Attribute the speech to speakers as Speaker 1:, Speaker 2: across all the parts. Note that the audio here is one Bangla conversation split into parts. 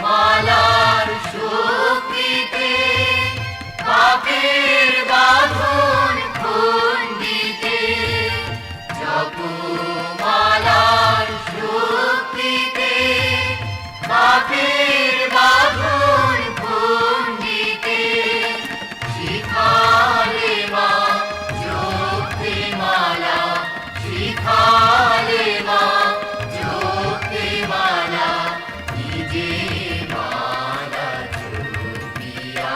Speaker 1: মালার শক্তিতে পাপের বাঁধন খণ্ডিতে জপমালার শক্তিতে পাপের বাঁধন খণ্ডিতে শিখালে মা জপমালা শিখালে মা জপমালা নিজে মালা জপিয়া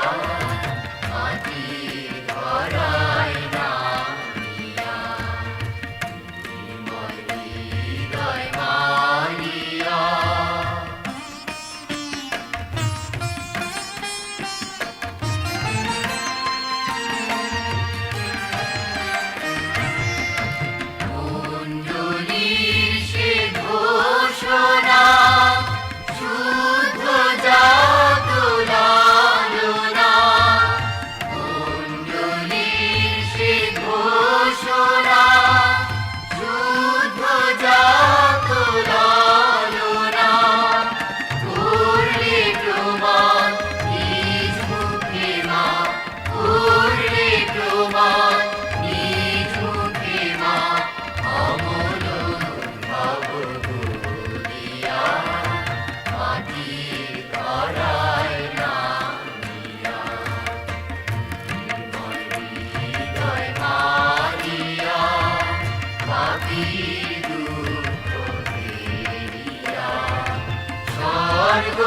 Speaker 1: মাটির ধরায় নামিয়া নির্মল হৃদয় মানিয়া কুণ্ডলীর সে ঘোষণা শুদ্ধ জাত লালনা কুণ্ডলীর সে ঘোষণা শুদ্ধ জাত লালনা করলে প্রমাণ নিজ মুখে মা করলে প্রমাণ নিজ মুখে মা অমল ভাব বলিয়া মাটির ধরায় নামিয়া নির্মল হৃদয় মারিয়া পাপীর দুঃখ ফেরিয়া স্বর্গ